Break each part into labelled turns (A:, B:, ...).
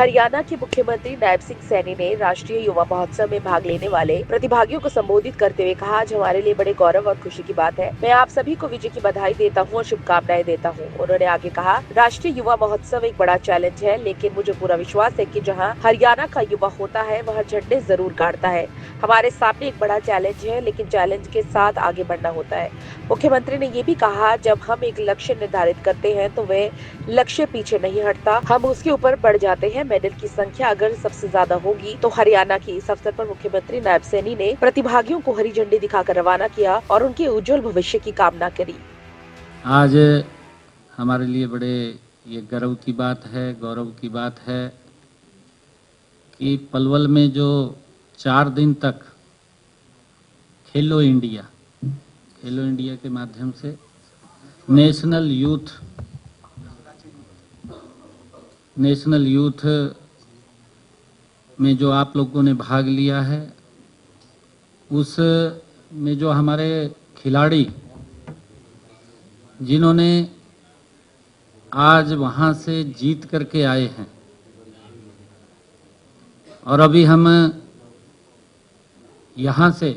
A: हरियाणा के मुख्यमंत्री नायब सिंह सैनी ने राष्ट्रीय युवा महोत्सव में भाग लेने वाले प्रतिभागियों को संबोधित करते हुए कहा, आज हमारे लिए बड़े गौरव और खुशी की बात है। मैं आप सभी को विजय की बधाई देता हूँ और शुभकामनाएं देता हूँ। उन्होंने आगे कहा, राष्ट्रीय युवा महोत्सव एक बड़ा चैलेंज है, लेकिन मुझे पूरा विश्वास है कि जहाँ हरियाणा का युवा होता है वहाँ झंडे जरूर गाड़ता है। हमारे सामने एक बड़ा चैलेंज है, लेकिन चैलेंज के साथ आगे बढ़ना होता है। मुख्यमंत्री ने ये भी कहा, जब हम एक लक्ष्य निर्धारित करते हैं तो वह लक्ष्य पीछे नहीं हटता, हम उसके ऊपर बढ़ जाते हैं। मेडल की संख्या अगर सबसे ज्यादा होगी तो हरियाणा की। इस अवसर पर मुख्यमंत्री नायब सैनी ने प्रतिभागियों को हरी झंडी दिखाकर रवाना किया और उनके उज्जवल भविष्य की कामना करी।
B: आज हमारे लिए बड़े ये गर्व की बात है, गौरव की बात है कि पलवल में जो 4 दिन तक खेलो इंडिया के माध्यम से नेशनल यूथ में जो आप लोगों ने भाग लिया है, उस में जो हमारे खिलाड़ी जिन्होंने आज वहां से जीत करके आए हैं और अभी हम यहाँ से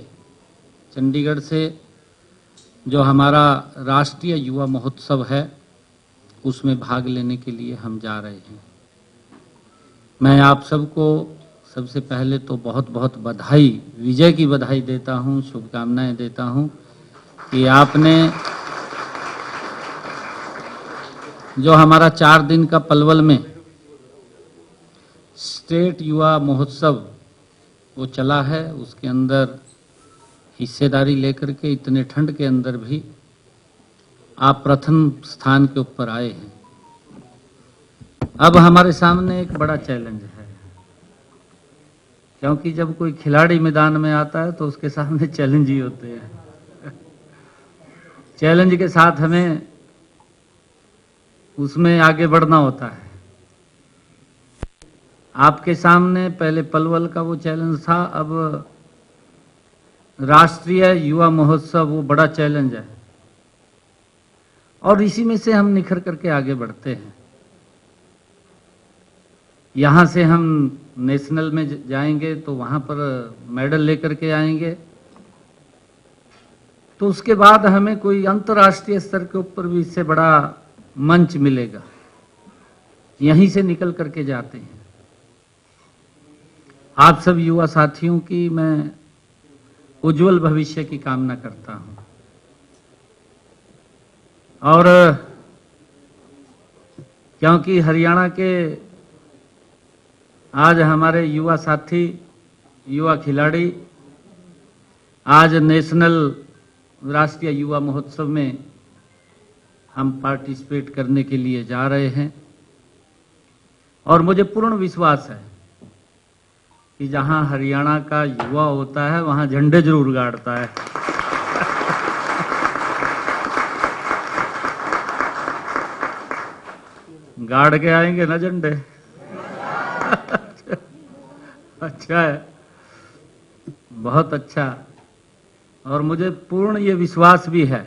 B: चंडीगढ़ से जो हमारा राष्ट्रीय युवा महोत्सव है उसमें भाग लेने के लिए हम जा रहे हैं। मैं आप सबको सबसे पहले तो बहुत बहुत बधाई, विजय की बधाई देता हूं, शुभकामनाएं देता हूं कि आपने जो हमारा 4 दिन का पलवल में स्टेट युवा महोत्सव वो चला है, उसके अंदर हिस्सेदारी लेकर के इतने ठंड के अंदर भी आप प्रथम स्थान के ऊपर आए हैं। अब हमारे सामने एक बड़ा चैलेंज है, क्योंकि जब कोई खिलाड़ी मैदान में आता है तो उसके सामने चैलेंज ही होते हैं। चैलेंज के साथ हमें उसमें आगे बढ़ना होता है। आपके सामने पहले पलवल का वो चैलेंज था, अब राष्ट्रीय युवा महोत्सव वो बड़ा चैलेंज है और इसी में से हम निखर करके आगे बढ़ते हैं। यहाँ से हम नेशनल में जाएंगे तो वहाँ पर मेडल लेकर के आएंगे, तो उसके बाद हमें कोई अंतर्राष्ट्रीय स्तर के ऊपर भी इससे बड़ा मंच मिलेगा। यहीं से निकल करके जाते हैं। आप सब युवा साथियों की मैं उज्जवल भविष्य की कामना करता हूं और क्योंकि हरियाणा के आज हमारे युवा साथी, युवा खिलाड़ी आज नेशनल राष्ट्रीय युवा महोत्सव में हम पार्टिसिपेट करने के लिए जा रहे हैं और मुझे पूर्ण विश्वास है कि जहां हरियाणा का युवा होता है वहां झंडे जरूर गाड़ता है। गाड़ के आएंगे ना झंडे। अच्छा है, बहुत अच्छा। और मुझे पूर्ण ये विश्वास भी है,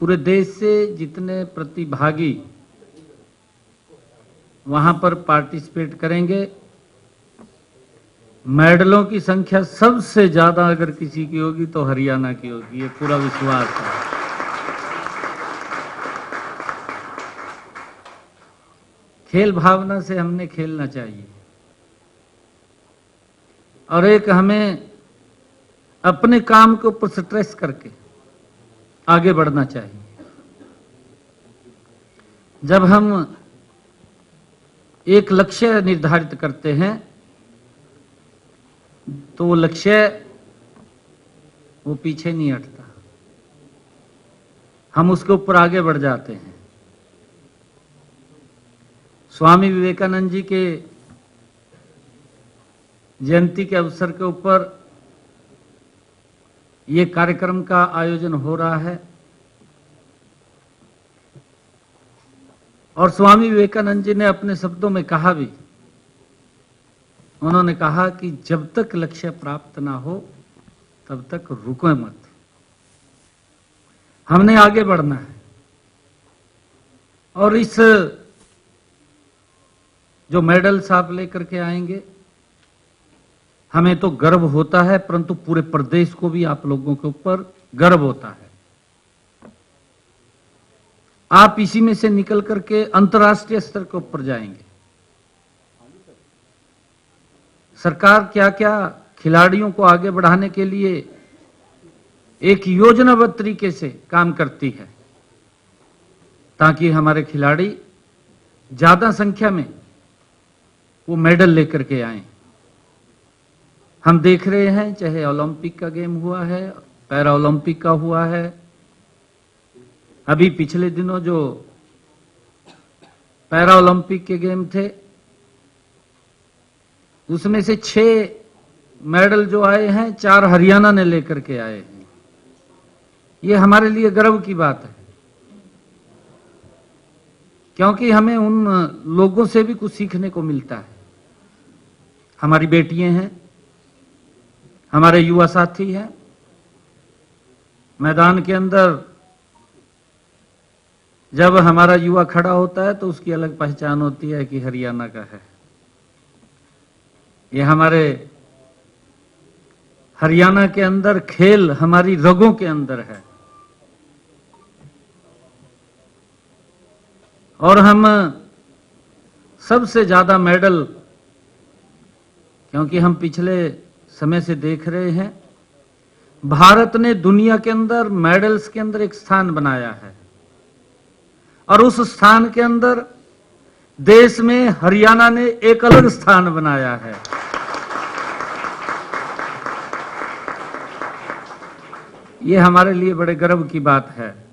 B: पूरे देश से जितने प्रतिभागी वहां पर पार्टिसिपेट करेंगे, मेडलों की संख्या सबसे ज्यादा अगर किसी की होगी तो हरियाणा की होगी, ये पूरा विश्वास है। खेल भावना से हमने खेलना चाहिए और एक हमें अपने काम के ऊपर स्ट्रेस करके आगे बढ़ना चाहिए। जब हम एक लक्ष्य निर्धारित करते हैं तो वो लक्ष्य वो पीछे नहीं हटता, हम उसके ऊपर आगे बढ़ जाते हैं। स्वामी विवेकानंद जी के जयंती के अवसर के ऊपर ये कार्यक्रम का आयोजन हो रहा है और स्वामी विवेकानंद जी ने अपने शब्दों में कहा भी, उन्होंने कहा कि जब तक लक्ष्य प्राप्त ना हो तब तक रुको मत, हमने आगे बढ़ना है। और इस जो मेडल्स आप लेकर के आएंगे, हमें तो गर्व होता है, परंतु पूरे प्रदेश को भी आप लोगों के ऊपर गर्व होता है। आप इसी में से निकल करके अंतर्राष्ट्रीय स्तर के ऊपर जाएंगे। सरकार क्या क्या खिलाड़ियों को आगे बढ़ाने के लिए एक योजनाबद्ध तरीके से काम करती है, ताकि हमारे खिलाड़ी ज्यादा संख्या में वो मेडल लेकर के आए। हम देख रहे हैं, चाहे ओलंपिक का गेम हुआ है, पैरा ओलंपिक का हुआ है, अभी पिछले दिनों जो पैरा ओलंपिक के गेम थे, उसमें से 6 मेडल जो आए हैं, 4 हरियाणा ने लेकर के आए हैं। ये हमारे लिए गर्व की बात है, क्योंकि हमें उन लोगों से भी कुछ सीखने को मिलता है। हमारी बेटियां हैं, हमारे युवा साथी हैं, मैदान के अंदर जब हमारा युवा खड़ा होता है तो उसकी अलग पहचान होती है कि हरियाणा का है। ये हमारे हरियाणा के अंदर खेल हमारी रगों के अंदर है, और हम सबसे ज्यादा मेडल, क्योंकि हम पिछले समय से देख रहे हैं, भारत ने दुनिया के अंदर मेडल्स के अंदर एक स्थान बनाया है, और उस स्थान के अंदर देश में हरियाणा ने एक अलग स्थान बनाया है। ये हमारे लिए बड़े गर्व की बात है।